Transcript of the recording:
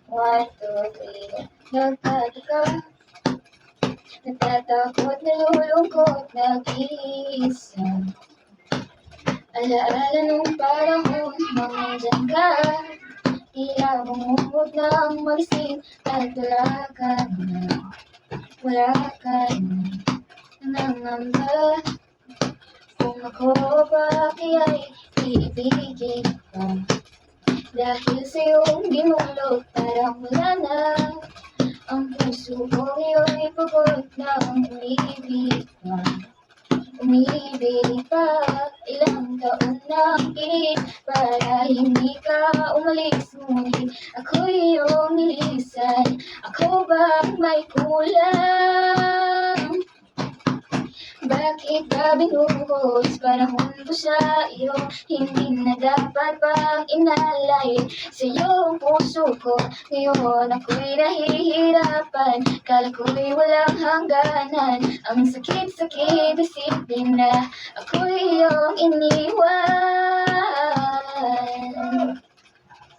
One, two, three. Nagtataka, natatakot, nalulungkot, nag-iisa. Alaala nung panahon, mamandyan ka. Tila bumubog ng magising at wala ka na. Wala ka na. Nangangamba kung ako ba kaya'y iibigin pa. Dahil sa iyong dinulot, parang wala na. Ang puso ko ngayon'y pagod na umibig pa. Umibig pa, ilang taon na kinis para hindi ka umalis. Ngunit ako'y iyong nilisan. Ako bang may kulang? Bakit ka binuhos panahon ko sa iyo? Hindi na dapat pang inalay sa iyong puso ko. Ngayon ako'y nahihirapan, kala ko'y walang hangganan. Ang sakit-sakit isipin na ako'y iyong iniwan.